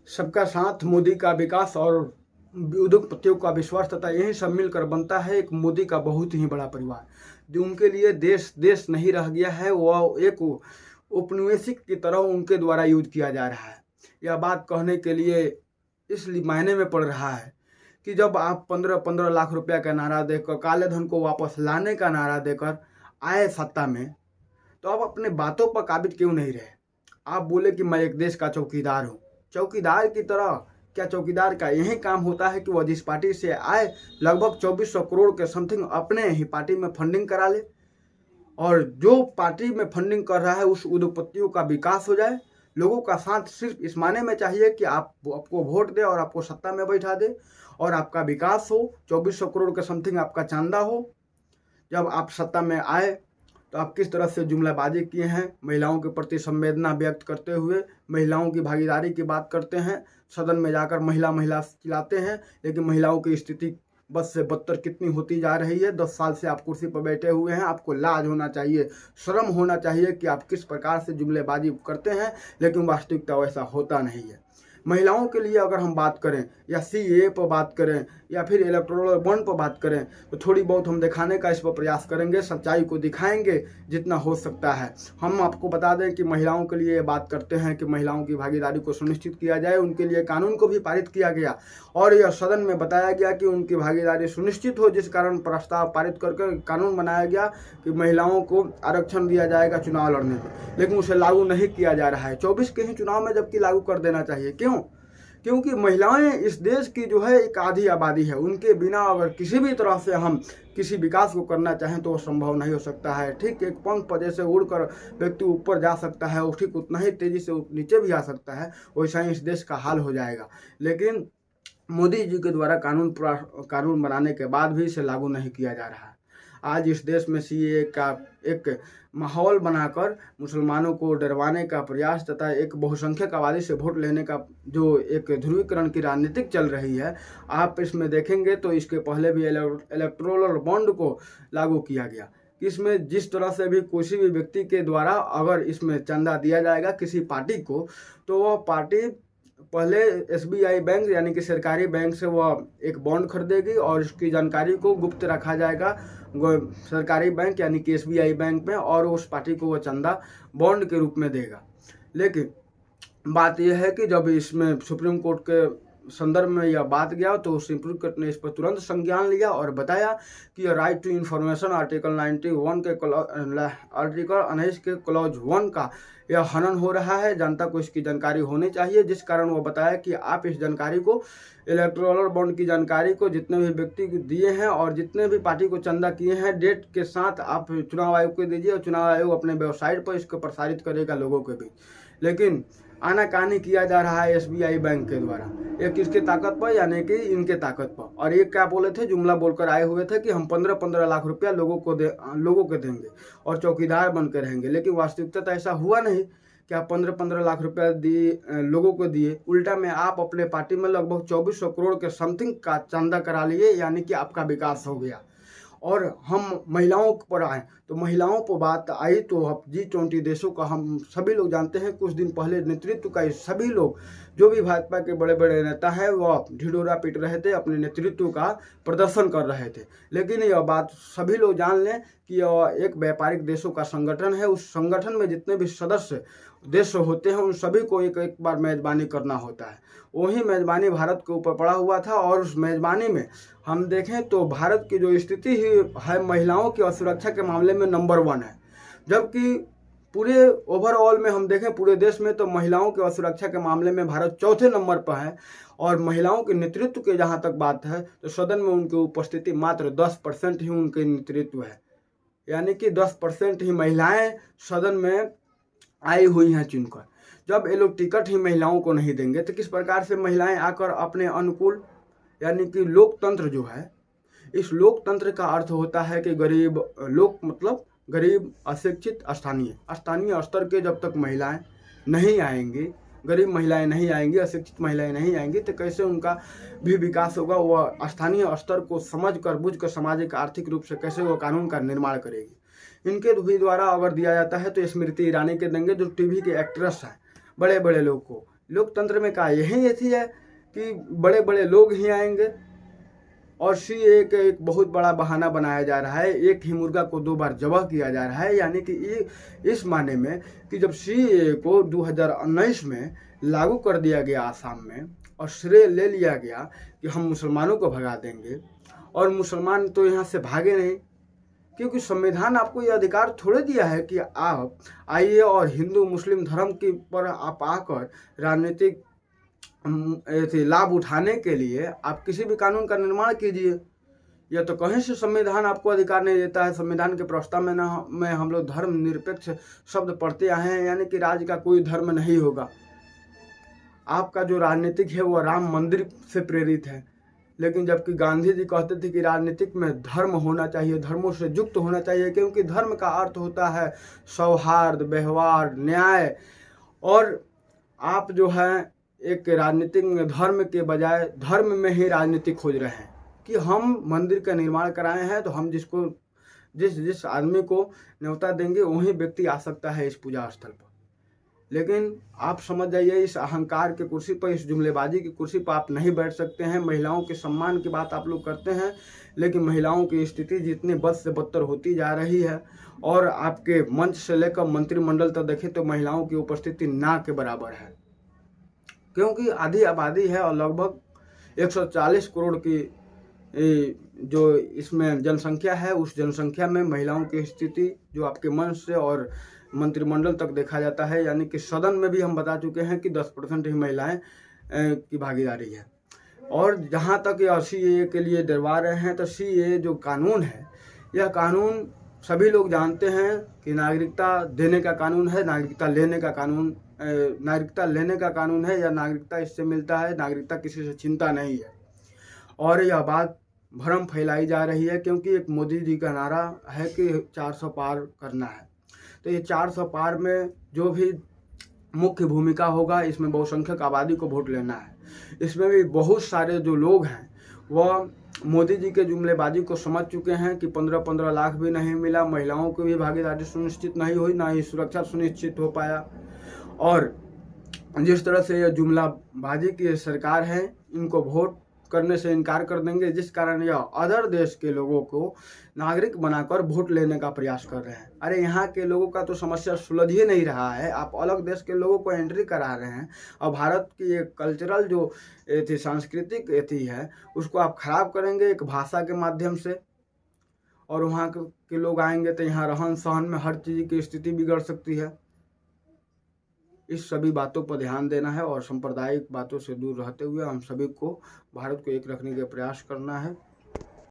सबका साथ, मोदी का विकास और उद्योगपतियों का विश्वास तथा यही सब मिलकर बनता है एक मोदी का बहुत ही बड़ा परिवार। जो उनके लिए देश देश नहीं रह गया है, वह एक औपनिवेशिक की तरह उनके द्वारा यूज किया जा रहा है। यह बात कहने के लिए इसलिए मायने में पड़ रहा है कि जब आप 15-15 लाख रुपया का नारा देकर, काले धन को वापस लाने का नारा देकर आए सत्ता में, तो आप अपने बातों पर काबिज क्यों नहीं रहे। आप बोले कि मैं एक देश का चौकीदार हूँ। चौकीदार की तरह क्या चौकीदार का यही काम होता है कि वह जिस पार्टी से आए लगभग 2400 करोड़ के समथिंग अपने ही पार्टी में फंडिंग करा ले, और जो पार्टी में फंडिंग कर रहा है उस उद्योगपतियों का विकास हो जाए। लोगों का साथ सिर्फ इस माने में चाहिए कि आपको वोट दे और आपको सत्ता में बैठा दे और आपका विकास हो, 2400 करोड़ के समथिंग आपका चांदा हो। जब आप सत्ता में आए तो आप किस तरह से जुमलाबाजी किए हैं, महिलाओं के प्रति संवेदना व्यक्त करते हुए महिलाओं की भागीदारी की बात करते हैं, सदन में जाकर महिला महिला चिल्लाते हैं, लेकिन महिलाओं की स्थिति बद से बदतर कितनी होती जा रही है। 10 साल से आप कुर्सी पर बैठे हुए हैं, आपको लाज होना चाहिए, शर्म होना चाहिए कि आप किस प्रकार से जुमलेबाजी करते हैं, लेकिन वास्तविकता वैसा होता नहीं है। महिलाओं के लिए अगर हम बात करें या सीए पर बात करें या फिर इलेक्टोरल बॉन्ड पर बात करें तो थोड़ी बहुत हम दिखाने का इस पर प्रयास करेंगे, सच्चाई को दिखाएंगे जितना हो सकता है। हम आपको बता दें कि महिलाओं के लिए बात करते हैं कि महिलाओं की भागीदारी को सुनिश्चित किया जाए, उनके लिए कानून को भी पारित किया गया और यह सदन में बताया गया कि उनकी भागीदारी सुनिश्चित हो, जिस कारण प्रस्ताव पारित करके कानून बनाया गया कि महिलाओं को आरक्षण दिया जाएगा चुनाव लड़ने में, लेकिन उसे लागू नहीं किया जा रहा है 24 के ही चुनाव में, जबकि लागू कर देना चाहिए। क्यों? क्योंकि महिलाएं इस देश की जो है एक आधी आबादी है। उनके बिना अगर किसी भी तरह से हम किसी विकास को करना चाहें तो वो संभव नहीं हो सकता है। ठीक एक पंख पर जैसे उड़कर व्यक्ति ऊपर जा सकता है, और ठीक उतना ही तेजी से नीचे भी आ सकता है, वैसा ही इस देश का हाल हो जाएगा। लेकिन मोदी जी के द्वारा कानून बनाने के बाद भी इसे लागू नहीं किया जा रहा है। आज इस देश में सीए का एक माहौल बनाकर मुसलमानों को डरवाने का प्रयास तथा एक बहुसंख्यक आबादी से वोट लेने का जो एक ध्रुवीकरण की राजनीतिक चल रही है, आप इसमें देखेंगे तो इसके पहले भी इलेक्टोरल बॉन्ड को लागू किया गया। इसमें जिस तरह से भी किसी भी व्यक्ति के द्वारा अगर इसमें चंदा दिया जाएगा किसी पार्टी को, तो वह पार्टी पहले एसबीआई बैंक यानी कि सरकारी बैंक से वह एक बॉन्ड खरीदेगी और इसकी जानकारी को गुप्त रखा जाएगा सरकारी बैंक यानी कि एसबीआई बैंक में, और उस पार्टी को वह चंदा बॉन्ड के रूप में देगा। लेकिन बात यह है कि जब इसमें सुप्रीम कोर्ट के संदर्भ में यह बात गया तो सुप्रीम कोर्ट ने इस पर तुरंत संज्ञान लिया और बताया कि राइट टू इन्फॉर्मेशन आर्टिकल 91 के आर्टिकल 19 के क्लॉज 1 का यह हनन हो रहा है। जनता को इसकी जानकारी होनी चाहिए, जिस कारण वो बताया कि आप इस जानकारी को, इलेक्टोरल बॉन्ड की जानकारी को जितने भी व्यक्ति को दिए हैं और जितने भी पार्टी को चंदा किए हैं, डेट के साथ आप चुनाव आयोग को दीजिए और चुनाव आयोग अपने वेबसाइट पर इसको प्रसारित करेगा लोगों के बीच। लेकिन आनाकानी किया जा रहा है एसबीआई बैंक के द्वारा, एक किसके ताकत पर यानी कि इनके ताकत पर। और ये क्या बोले थे, जुमला बोलकर आए हुए थे कि हम 15-15 लाख रुपया लोगों को देंगे और चौकीदार बन के रहेंगे। लेकिन वास्तविकता तो ऐसा हुआ नहीं कि आप 15-15 लाख रुपया दिए लोगों को दिए, उल्टा में आप अपने पार्टी में लगभग 2400 करोड़ के समथिंग का चंदा करा लिए, यानी कि आपका विकास हो गया। और हम महिलाओं पर आए तो महिलाओं पर बात आई तो अब G20 देशों का हम सभी लोग जानते हैं, कुछ दिन पहले नेतृत्व का सभी लोग जो भी भाजपा के बड़े बड़े नेता हैं वह ढिढोरा पीट रहे थे, अपने नेतृत्व का प्रदर्शन कर रहे थे। लेकिन यह बात सभी लोग जान लें कि यह एक व्यापारिक देशों का संगठन है। उस संगठन में जितने भी सदस्य देश होते हैं उन सभी को एक एक बार मेज़बानी करना होता है। वही मेज़बानी भारत के ऊपर पड़ा हुआ था और उस मेज़बानी में हम देखें तो भारत की जो स्थिति ही है महिलाओं की सुरक्षा के मामले में नंबर 1 है, जबकि पूरे ओवरऑल में हम देखें पूरे देश में तो महिलाओं की सुरक्षा के मामले में भारत चौथे नंबर पर है। और महिलाओं के नेतृत्व के जहाँ तक बात है तो सदन में उनकी उपस्थिति मात्र 10% ही उनके नेतृत्व है, यानी कि 10% ही महिलाएं सदन में आई हुई हैं चुनकर। जब ये लोग टिकट ही महिलाओं को नहीं देंगे तो किस प्रकार से महिलाएं आकर अपने अनुकूल, यानी कि लोकतंत्र जो है, इस लोकतंत्र का अर्थ होता है कि गरीब लोग मतलब गरीब, अशिक्षित, स्थानीय स्तर के जब तक महिलाएं नहीं आएंगी, गरीब महिलाएं नहीं आएंगी, अशिक्षित महिलाएं नहीं आएंगी, तो कैसे उनका भी विकास होगा। वह स्थानीय स्तर को समझ कर बुझ कर सामाजिक आर्थिक रूप से कैसे वो कानून का निर्माण करेगी। इनके भी द्वारा अगर दिया जाता है तो स्मृति ईरानी के देंगे, जो टीवी के एक्ट्रेस हैं, बड़े बड़े लोग को लोकतंत्र में का यही थी है कि बड़े बड़े लोग ही आएंगे और सीएए के एक बहुत बड़ा बहाना बनाया जा रहा है। एक ही मुर्गा को 2 बार ज़बह किया जा रहा है, यानी कि ये इस माने में कि जब सीएए को 2019 में लागू कर दिया गया आसाम में और श्रेय ले लिया गया कि हम मुसलमानों को भगा देंगे, और मुसलमान तो यहाँ से भागे नहीं, क्योंकि संविधान आपको ये अधिकार थोड़े दिया है कि आप आइए और हिंदू मुस्लिम धर्म के पर आप आकर राजनीतिक लाभ उठाने के लिए आप किसी भी कानून का निर्माण कीजिए। या तो कहीं से संविधान आपको अधिकार नहीं देता है। संविधान के प्रस्ताव में हम लोग धर्म निरपेक्ष शब्द पढ़ते आए हैं, यानी कि राज्य का कोई धर्म नहीं होगा। आपका जो राजनीतिक है वो राम मंदिर से प्रेरित है, लेकिन जबकि गांधी जी कहते थे कि राजनीतिक में धर्म होना चाहिए, धर्मों से युक्त होना चाहिए, क्योंकि धर्म का अर्थ होता है सौहार्द, व्यवहार, न्याय। और आप जो है एक राजनीतिक धर्म के बजाय धर्म में ही राजनीति खोज रहे हैं कि हम मंदिर का निर्माण कराए हैं, तो हम जिस आदमी को न्योता देंगे वही व्यक्ति आ सकता है इस पूजा स्थल पर। लेकिन आप समझ जाइए, इस अहंकार के कुर्सी पर, इस जुमलेबाजी की कुर्सी पर आप नहीं बैठ सकते हैं। महिलाओं के सम्मान की बात आप लोग करते हैं, लेकिन महिलाओं की स्थिति जितनी बद से बदतर होती जा रही है, और आपके मंच से लेकर मंत्रिमंडल तक देखें तो महिलाओं की उपस्थिति ना के बराबर है, क्योंकि आधी आबादी है और लगभग 140 करोड़ की जो इसमें जनसंख्या है, उस जनसंख्या में महिलाओं की स्थिति जो आपके मंच से और मंत्रिमंडल तक देखा जाता है, यानी कि सदन में भी हम बता चुके हैं कि 10% ही महिलाएं की भागीदारी है। और जहां तक ये सीएए के लिए डरवा रहे हैं, तो सीएए जो कानून है, यह कानून सभी लोग जानते हैं कि नागरिकता देने का कानून है, नागरिकता लेने का कानून है, या नागरिकता इससे मिलता है, नागरिकता किसी से छीनता नहीं है। और यह बात भ्रम फैलाई जा रही है, क्योंकि एक मोदी जी का नारा है कि 400 पार करना है। तो ये 400 पार में जो भी मुख्य भूमिका होगा, इसमें बहुसंख्यक आबादी को वोट लेना है। इसमें भी बहुत सारे जो लोग हैं वह मोदी जी के जुमलेबाजी को समझ चुके हैं कि 15-15 लाख भी नहीं मिला, महिलाओं की भी भागीदारी सुनिश्चित नहीं हुई, ना ही सुरक्षा सुनिश्चित हो पाया। और जिस तरह से यह जुमलाबाजी की सरकार है, इनको वोट करने से इनकार कर देंगे, जिस कारण यह अदर देश के लोगों को नागरिक बनाकर वोट लेने का प्रयास कर रहे हैं। अरे यहाँ के लोगों का तो समस्या सुलझ ही नहीं रहा है, आप अलग देश के लोगों को एंट्री करा रहे हैं, और भारत की एक कल्चरल जो थी, सांस्कृतिक थी है, उसको आप खराब करेंगे एक भाषा के माध्यम से। और वहाँ के लोग आएंगे तो यहाँ रहन सहन में हर चीज़ की स्थिति बिगड़ सकती है। इस सभी बातों पर ध्यान देना है और सांप्रदायिक बातों से दूर रहते हुए हम सभी को भारत को एक रखने का प्रयास करना है।